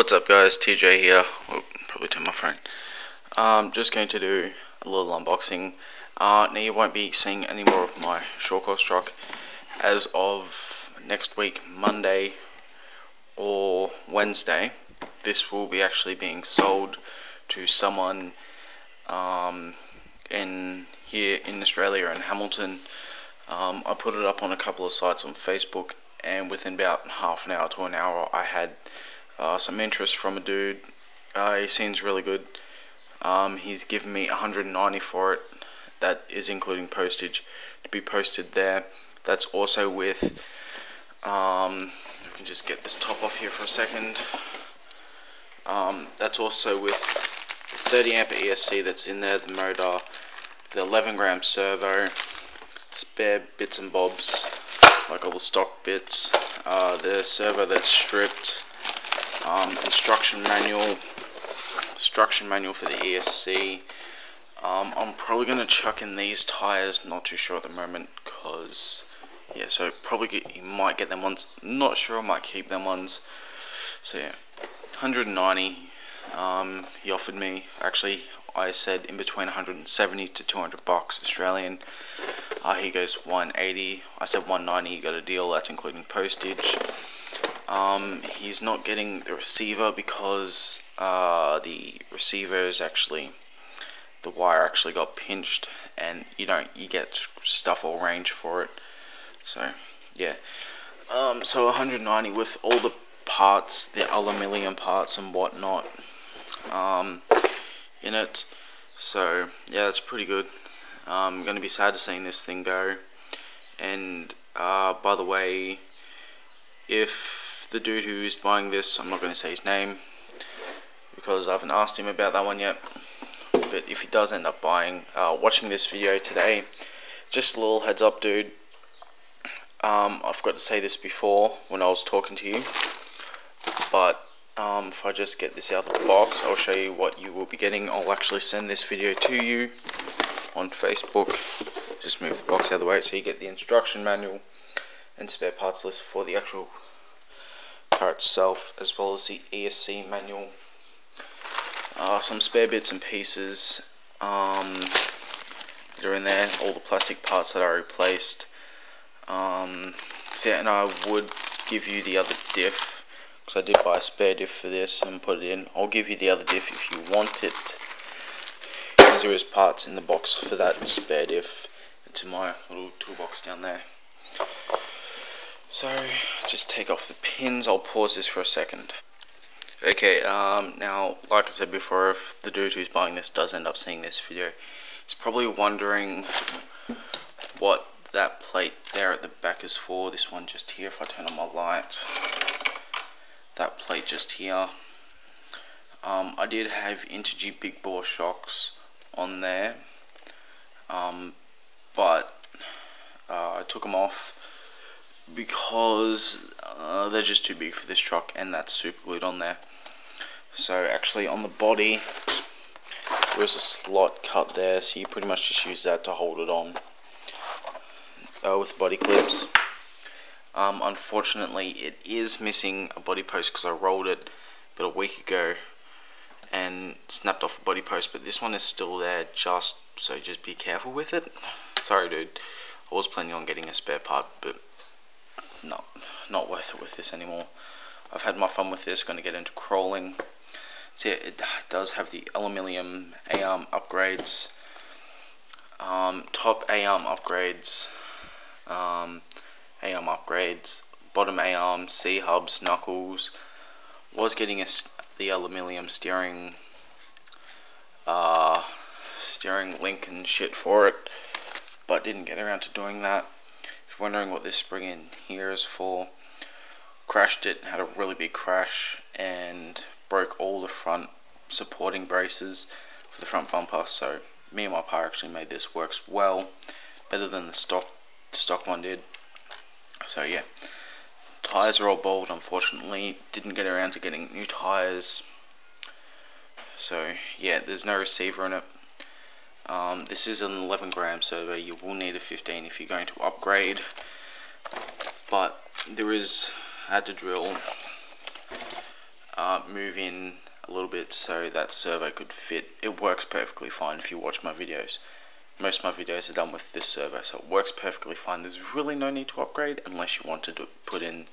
What's up guys, TJ here. Oh, probably turn my phone. Just going to do a little unboxing. Now you won't be seeing any more of my short course truck as of next week, Monday or Wednesday. This will be actually being sold to someone here in Australia in Hamilton. I put it up on a couple of sites on Facebook, and within about half an hour to an hour I had some interest from a dude. He seems really good. He's given me $190 for it. That is including postage to be posted there. That's also with I can just get this top off here for a second. That's also with 30 amp ESC that's in there, the motor, the 11 gram servo, spare bits and bobs like all the stock bits, the servo that's stripped, instruction manual for the ESC. I'm probably going to chuck in these tires, not too sure at the moment, because yeah, so probably you might get them ones, not sure, I might keep them ones. So yeah, 190 he offered me. Actually, I said in between 170 to 200 bucks Australian. He goes 180. I said 190. You got a deal. That's including postage. He's not getting the receiver because the receiver is actually, the wire actually got pinched, and you get stuff all range for it. So yeah, so 190 with all the parts, the aluminium parts and whatnot in it. So yeah, that's pretty good. I'm going to be sad to seeing this thing go. And by the way, if the dude who's buying this, I'm not going to say his name because I haven't asked him about that one yet, but if he does end up buying, watching this video today, just a little heads up, dude. I forgot to say this before when I was talking to you, but if I just get this out of the box, I'll show you what you will be getting. I'll actually send this video to you on Facebook. Just move the box out of the way so you get the instruction manual and spare parts list for the actual car itself, as well as the ESC manual. Some spare bits and pieces that are in there, all the plastic parts that I replaced. So yeah, and I would give you the other diff, because I did buy a spare diff for this and put it in. I'll give you the other diff if you want it, because there is parts in the box for that spare diff. It's in my little toolbox down there. So just take off the pins. I'll pause this for a second. Okay, now like I said before, if the dude who's buying this does end up seeing this video, he's probably wondering what that plate there at the back is for. This one just here, if I turn on my light, that plate just here. I did have Intergy big bore shocks on there, but I took them off because they're just too big for this truck, and that's super glued on there. So actually on the body there's a slot cut there, so you pretty much just use that to hold it on with body clips. Unfortunately it is missing a body post because I rolled it about a week ago and snapped off a body post, but this one is still there, so just be careful with it. Sorry dude, I was planning on getting a spare part, but no, not worth it with this anymore. I've had my fun with this, going to get into crawling. So yeah, it does have the aluminium A-arm upgrades, top A-arm upgrades, A-arm upgrades, bottom A-arm, C-hubs, knuckles. Was getting the aluminium steering link and shit for it, but didn't get around to doing that. If you're wondering what this spring in here is for, crashed it, had a really big crash, and broke all the front supporting braces for the front bumper. So me and my pa actually made this works well, better than the stock one did. So yeah, tires are all bald, unfortunately. Didn't get around to getting new tires. So yeah, there's no receiver in it. This is an 11 gram servo. You will need a 15 if you're going to upgrade, but there is, I had to drill move in a little bit so that servo could fit. It works perfectly fine if you watch my videos. Most of my videos are done with this servo, so it works perfectly fine. There's really no need to upgrade unless you want to put in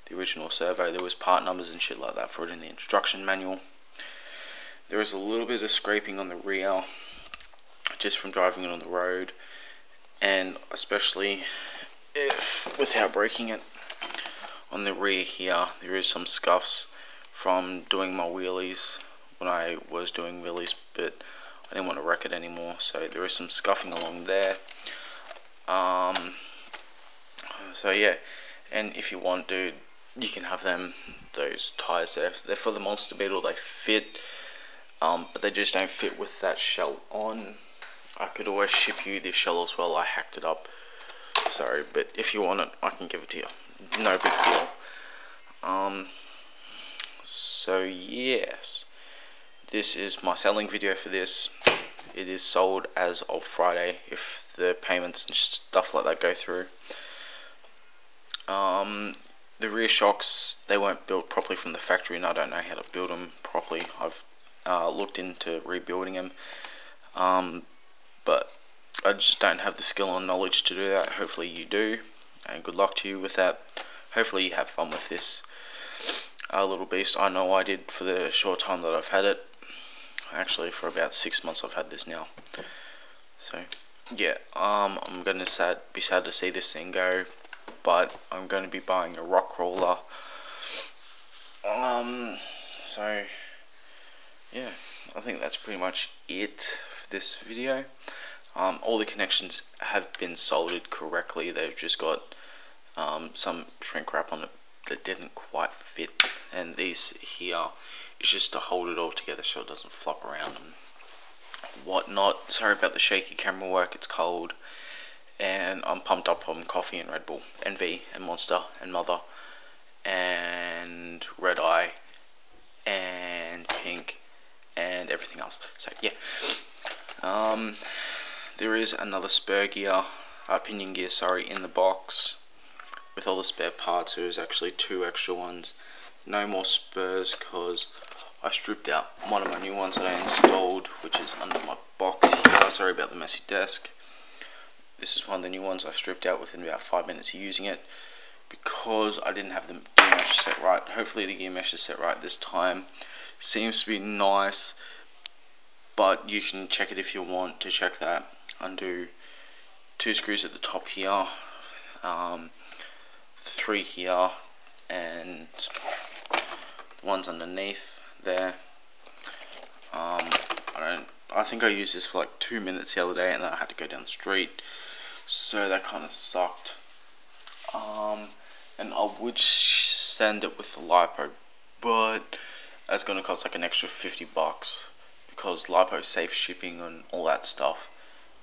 the original servo. There was part numbers and shit like that for it in the instruction manual. There is a little bit of scraping on the rear just from driving it on the road, and especially if without breaking it on the rear here, there is some scuffs from doing my wheelies when I was doing wheelies, but I didn't want to wreck it anymore, so there is some scuffing along there. So yeah, and if you want, dude, you can have those tires there. They're for the Monster Beetle. They fit, but they just don't fit with that shell on. I could always ship you this shell as well. I hacked it up. Sorry, but if you want it, I can give it to you. No big deal. So yes, this is my selling video for this. It is sold as of Friday if the payments and stuff like that go through. The rear shocks, they weren't built properly from the factory, and I don't know how to build them properly. I've looked into rebuilding them, but I just don't have the skill and knowledge to do that. Hopefully you do, and good luck to you with that. Hopefully you have fun with this little beast. I know I did for the short time that I've had it. Actually, for about 6 months I've had this now. So yeah, I'm gonna be sad to see this thing go, but I'm going to be buying a rock crawler. So yeah, I think that's pretty much it for this video. All the connections have been soldered correctly. They've just got some shrink wrap on it that didn't quite fit, and these here is just to hold it all together so it doesn't flop around and whatnot. Sorry about the shaky camera work, it's cold, and I'm pumped up on coffee and Red Bull, and V, and Monster, and Mother, and Red Eye, and Pink, and everything else. So yeah, there is another spur gear, pinion gear, sorry, in the box with all the spare parts. There's actually 2 extra ones. No more spurs because I stripped out one of my new ones that I installed, which is under my box here. Sorry about the messy desk. This is one of the new ones I stripped out within about 5 minutes of using it because I didn't have the gear mesh set right. Hopefully the gear mesh is set right this time. Seems to be nice, but you can check it if you want to check that. Undo 2 screws at the top here, 3 here, and the ones underneath there. I think I used this for like 2 minutes the other day, and then I had to go down the street, so that kind of sucked. And I would send it with the LiPo, but that's going to cost like an extra $50 because LiPo safe shipping and all that stuff,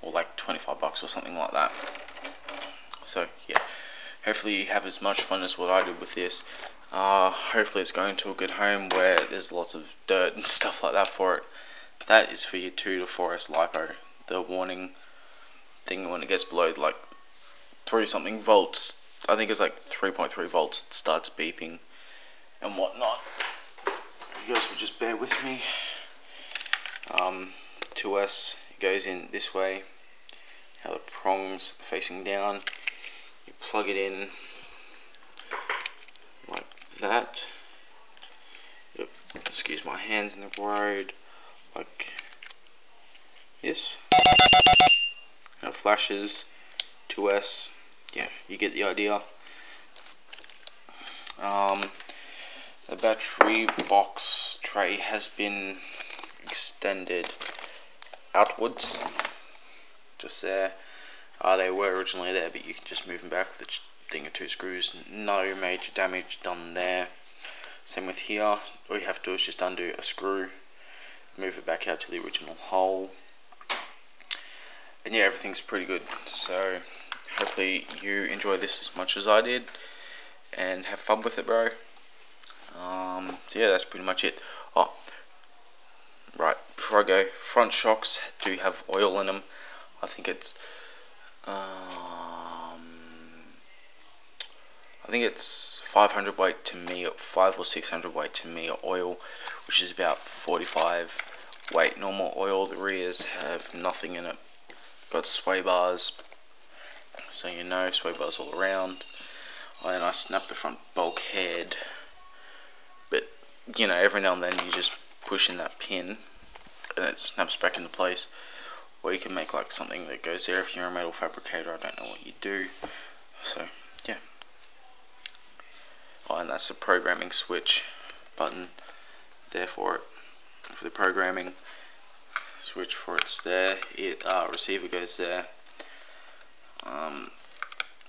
or like $25 or something like that. So yeah, hopefully you have as much fun as what I did with this. Hopefully it's going to a good home where there's lots of dirt and stuff like that for it. That is for your 2 to 4S LiPo. The warning thing when it gets below like 3 something volts, I think it's like 3.3 volts, it starts beeping and whatnot. You guys will just bear with me. 2S, it goes in this way, how the prongs facing down. You plug it in like that. Yep. Excuse my hands in the road, like this. Now flashes, 2S. Yeah, you get the idea. The battery box tray has been extended outwards, just there. They were originally there, but you can just move them back with a thing or 2 screws. No major damage done there. Same with here. All you have to do is just undo a screw, move it back out to the original hole, and yeah, everything's pretty good. So hopefully you enjoy this as much as I did and have fun with it, bro. So yeah, that's pretty much it. Oh, right, before I go, front shocks do have oil in them. I think it's I think it's 500 weight Tamiya, 5 or 600 weight Tamiya oil, which is about 45 weight normal oil. The rears have nothing in it. Got sway bars, so you know, sway bars all around. And I snapped the front bulkhead, but you know, every now and then you just push in that pin and it snaps back into place. Or you can make like something that goes there if you're a metal fabricator. I don't know what you do. So yeah. Oh, and that's the programming switch button there for it, for the programming switch for it's there. It receiver goes there.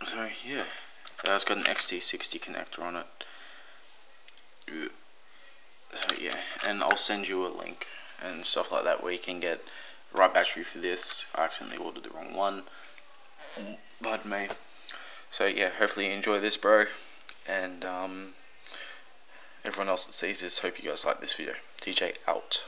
So yeah, it's got an XT60 connector on it. So yeah, and I'll send you a link and stuff like that where you can get the right battery for this. I accidentally ordered the wrong one. Pardon me. So yeah, hopefully you enjoy this, bro. And everyone else that sees this, hope you guys like this video. TJ out.